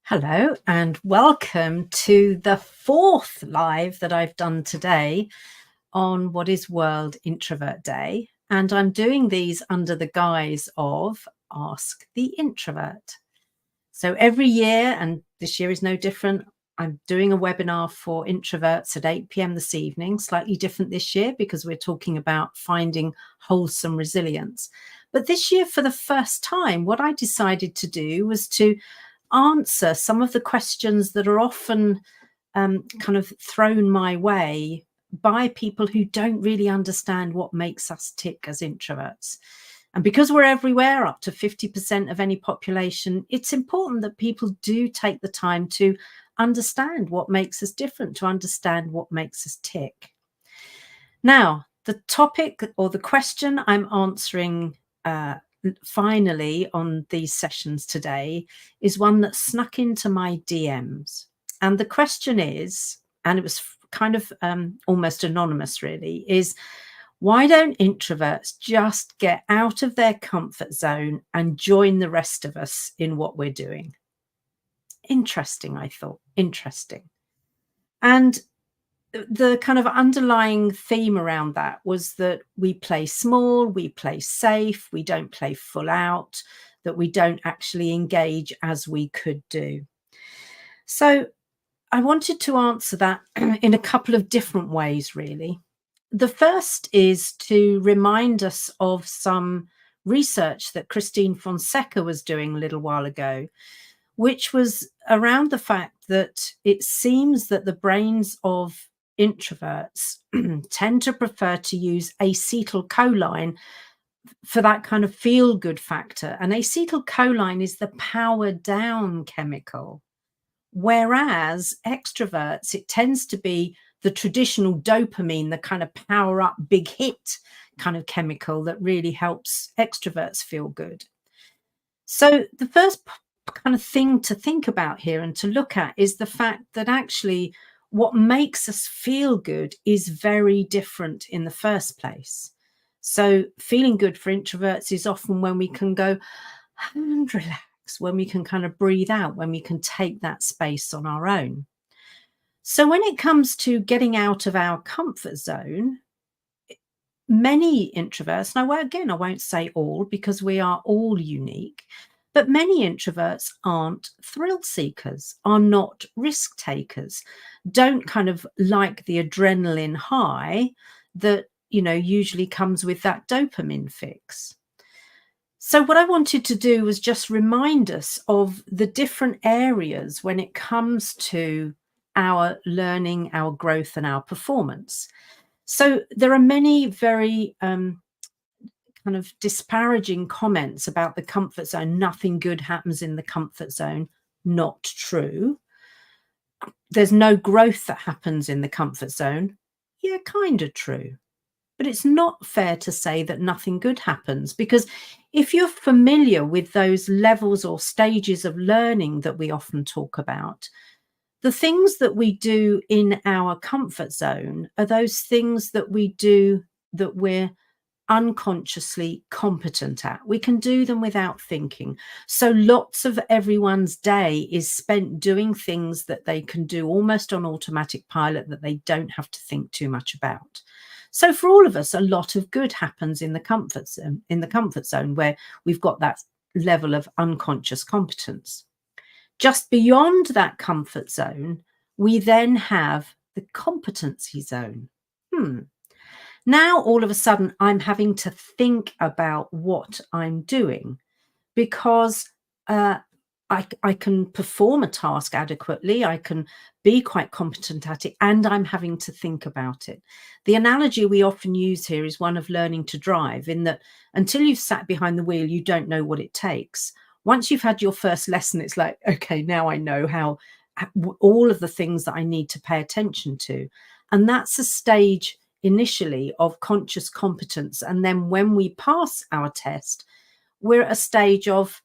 Hello and welcome to the fourth live that I've done today on what is World Introvert Day. And I'm doing these under the guise of Ask the Introvert. So every year, and this year is no different, I'm doing a webinar for introverts at 8 p.m. this evening, slightly different this year because we're talking about finding wholesome resilience. But this year, for the first time, what I decided to do was to answer some of the questions that are often kind of thrown my way by people who don't really understand what makes us tick as introverts. And because we're everywhere, up to 50% of any population, it's important that people do take the time to understand what makes us different, to understand what makes us tick. Now, the topic or the question I'm answering finally on these sessions today is one that snuck into my DMs. And the question is, and it was kind of almost anonymous really, is why don't introverts just get out of their comfort zone and join the rest of us in what we're doing? Interesting, I thought, interesting. And the kind of underlying theme around that was that we play small, we play safe, we don't play full out, that we don't actually engage as we could do. So I wanted to answer that in a couple of different ways, really. The first is to remind us of some research that Christine Fonseca was doing a little while ago, which was around the fact that it seems that the brains of introverts tend to prefer to use acetylcholine for that kind of feel-good factor. And acetylcholine is the power down chemical, whereas extroverts, it tends to be the traditional dopamine, the kind of power up, big hit kind of chemical that really helps extroverts feel good. So the first kind of thing to think about here and to look at is the fact that actually what makes us feel good is very different in the first place. So feeling good for introverts is often when we can go and relax, when we can kind of breathe out, when we can take that space on our own. So when it comes to getting out of our comfort zone, many introverts, now again, I won't say all because we are all unique, but many introverts aren't thrill seekers, are not risk takers, don't kind of like the adrenaline high that, you know, usually comes with that dopamine fix. So what I wanted to do was just remind us of the different areas when it comes to our learning, our growth, and our performance. So there are many very kind of disparaging comments about the comfort zone. Nothing good happens in the comfort zone. Not true. There's no growth that happens in the comfort zone. Yeah, kind of true. But it's not fair to say that nothing good happens, because if you're familiar with those levels or stages of learning that we often talk about, the things that we do in our comfort zone are those things that we do that we're unconsciously competent at. We can do them without thinking. So lots of everyone's day is spent doing things that they can do almost on automatic pilot, that they don't have to think too much about. So for all of us, a lot of good happens in the comfort zone where we've got that level of unconscious competence. Just beyond that comfort zone, we then have the competency zone. Now, all of a sudden, I'm having to think about what I'm doing, because I can perform a task adequately, I can be quite competent at it, and I'm having to think about it. The analogy we often use here is one of learning to drive, in that until you've sat behind the wheel, you don't know what it takes. Once you've had your first lesson, it's like, okay, now I know all of the things that I need to pay attention to. And that's a stage initially of conscious competence. And then when we pass our test, we're at a stage of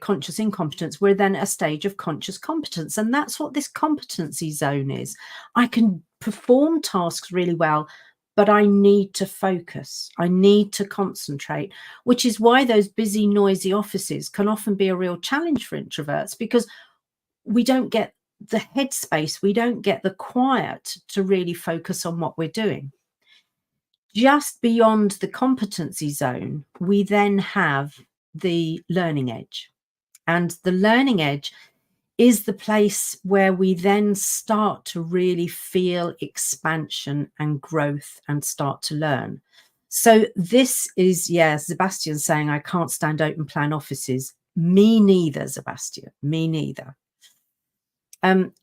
conscious incompetence. We're then at a stage of conscious competence. And that's what this competency zone is. I can perform tasks really well, but I need to focus. I need to concentrate, which is why those busy, noisy offices can often be a real challenge for introverts, because we don't get the headspace, we don't get the quiet to really focus on what we're doing. Just beyond the competency zone, we then have the learning edge. And the learning edge is the place where we then start to really feel expansion and growth and start to learn. So this is, yeah, Sebastian saying, I can't stand open plan offices. Me neither, Sebastian, me neither.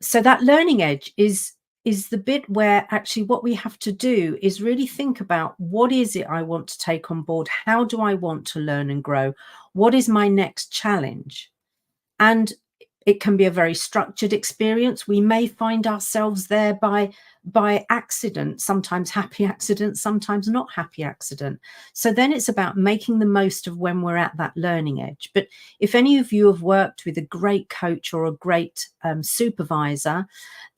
So that learning edge is the bit where actually what we have to do is really think about, what is it I want to take on board? How do I want to learn and grow? What is my next challenge? And it can be a very structured experience. We may find ourselves there by accident, sometimes happy accident, sometimes not happy accident. So then it's about making the most of when we're at that learning edge. But if any of you have worked with a great coach or a great supervisor,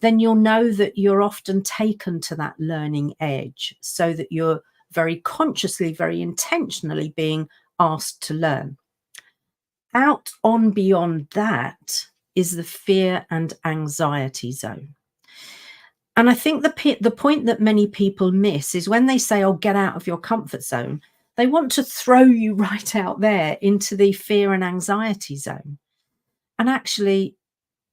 then you'll know that you're often taken to that learning edge, so that you're very consciously, very intentionally being asked to learn. Out on beyond that is the fear and anxiety zone. And I think the point that many people miss is when they say, oh, get out of your comfort zone, they want to throw you right out there into the fear and anxiety zone. And actually,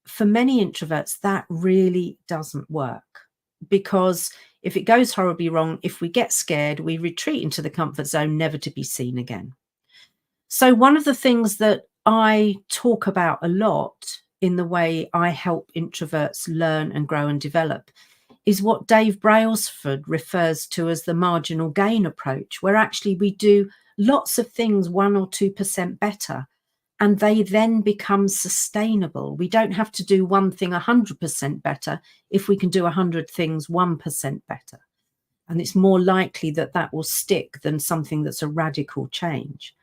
for many introverts, that really doesn't work, because if it goes horribly wrong, if we get scared, we retreat into the comfort zone, never to be seen again. So one of the things that I talk about a lot in the way I help introverts learn and grow and develop is what Dave Brailsford refers to as the marginal gain approach, where actually we do lots of things 1 or 2% better, and they then become sustainable. We don't have to do one thing 100% better if we can do 100 things 1% better. And it's more likely that that will stick than something that's a radical change.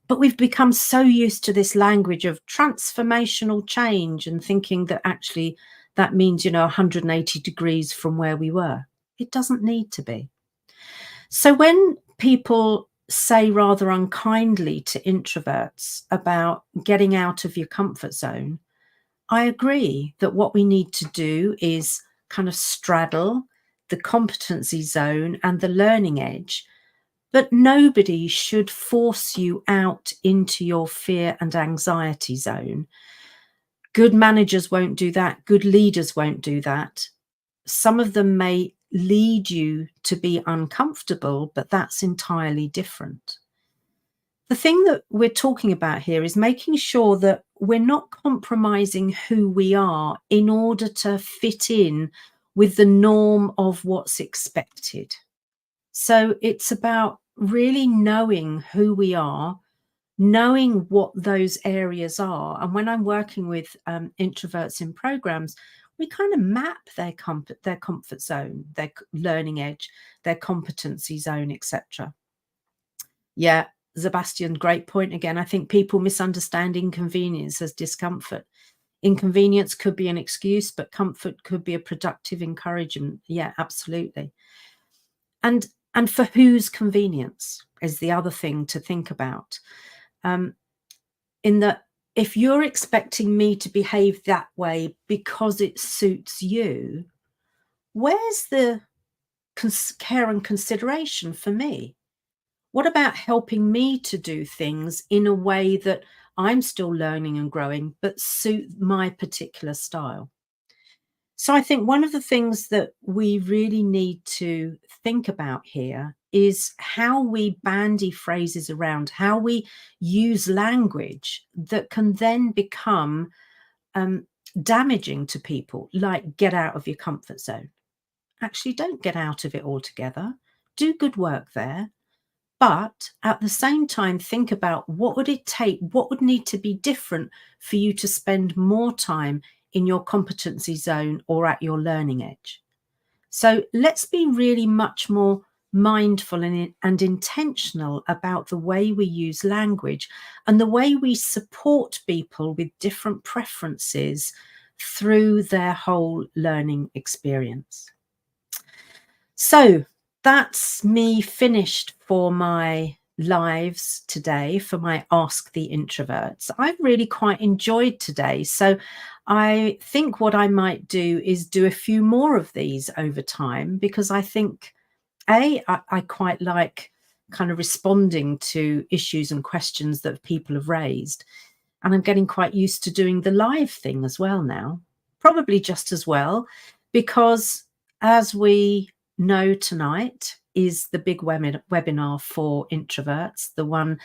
But we've become so used to this language of transformational change and thinking that actually that means, 180 degrees from where we were. It doesn't need to be. So when people say rather unkindly to introverts about getting out of your comfort zone, I agree that what we need to do is kind of straddle the competency zone and the learning edge. But nobody should force you out into your fear and anxiety zone. Good managers won't do that. Good leaders won't do that. Some of them may lead you to be uncomfortable, but that's entirely different. The thing that we're talking about here is making sure that we're not compromising who we are in order to fit in with the norm of what's expected. So it's about really knowing who we are, knowing what those areas are. And when I'm working with introverts in programs, we kind of map their comfort zone, their learning edge, their competency zone, etc. Yeah, Sebastian, great point again. I think people misunderstand inconvenience as discomfort. Inconvenience could be an excuse, but comfort could be a productive encouragement. Yeah, absolutely. And for whose convenience is the other thing to think about. In that, if you're expecting me to behave that way because it suits you, where's the care and consideration for me? What about helping me to do things in a way that I'm still learning and growing, but suit my particular style? So I think one of the things that we really need to think about here is how we bandy phrases around, how we use language that can then become um, damaging to people, like get out of your comfort zone. Actually, don't get out of it altogether. Do good work there. But at the same time, think about what would it take, what would need to be different for you to spend more time in your competency zone or at your learning edge. So let's be really much more mindful and intentional about the way we use language and the way we support people with different preferences through their whole learning experience. So that's me finished for my lives today, for my Ask the Introverts. I've really quite enjoyed today. So I think what I might do is do a few more of these over time, because I think, I quite like kind of responding to issues and questions that people have raised. And I'm getting quite used to doing the live thing as well now, probably just as well, because as we know, tonight is the big webinar for introverts, the one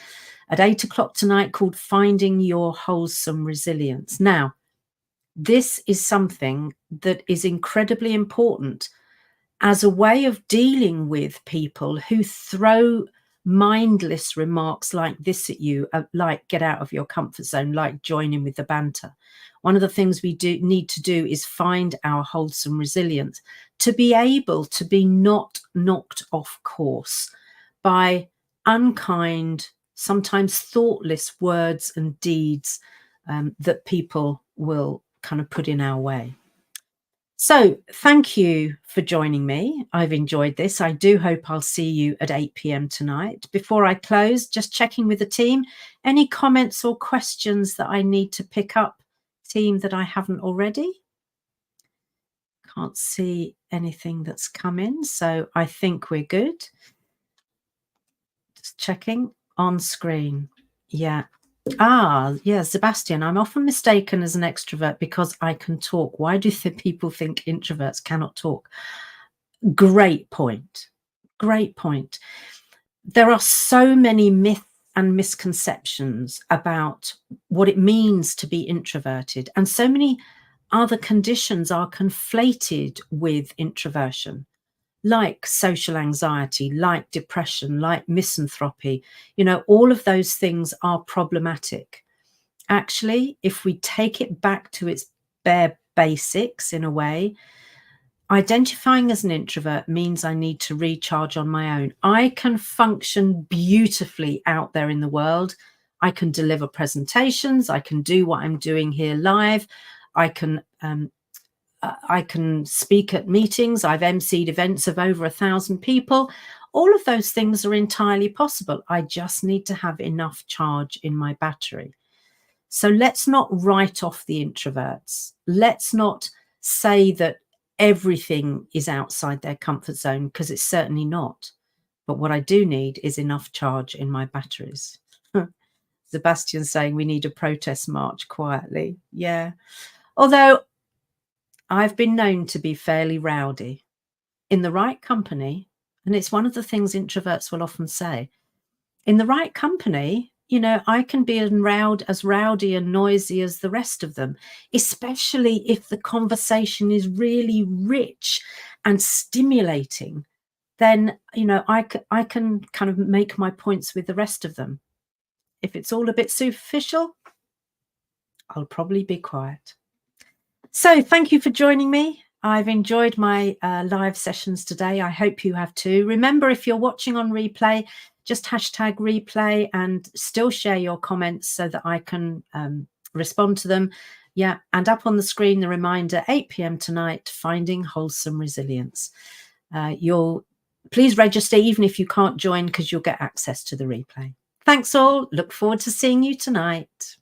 at 8 o'clock tonight called Finding Your Wholesome Resilience. Now, this is something that is incredibly important as a way of dealing with people who throw mindless remarks like this at you, like get out of your comfort zone, like join in with the banter. One of the things we do need to do is find our wholesome resilience to be able to be not knocked off course by unkind, sometimes thoughtless words and deeds that people will kind of put in our way. So thank you for joining me. I've enjoyed this. I do hope I'll see you at 8 p.m. tonight. Before I close, just checking with the team, any comments or questions that I need to pick up, team, that I haven't already? Can't see anything that's come in, so I think we're good. Just checking on screen. Yeah. Yeah, Sebastian, I'm often mistaken as an extrovert because I can talk. Why do people think introverts cannot talk? Great point. Great point. There are so many myths and misconceptions about what it means to be introverted, and so many other conditions are conflated with introversion, like social anxiety, like depression, like misanthropy. All of those things are problematic. Actually, if we take it back to its bare basics, in a way, identifying as an introvert means I need to recharge on my own. I can function beautifully out there in the world. I can deliver presentations. I can do what I'm doing here live. I can speak at meetings. I've emceed events of over 1,000 people. All of those things are entirely possible. I just need to have enough charge in my battery. So let's not write off the introverts. Let's not say that everything is outside their comfort zone, because it's certainly not. But what I do need is enough charge in my batteries. Sebastian's saying we need a protest march quietly. Yeah. Although I've been known to be fairly rowdy in the right company. And it's one of the things introverts will often say. In the right company, I can be as rowdy and noisy as the rest of them, especially if the conversation is really rich and stimulating. Then, I can kind of make my points with the rest of them. If it's all a bit superficial, I'll probably be quiet. So thank you for joining me. I've enjoyed my live sessions today. I hope you have too. Remember, if you're watching on replay, just hashtag replay and still share your comments so that I can respond to them. Yeah, and up on the screen, the reminder, 8 p.m. tonight, Finding Wholesome Resilience. Please register even if you can't join, because you'll get access to the replay. Thanks all. Look forward to seeing you tonight.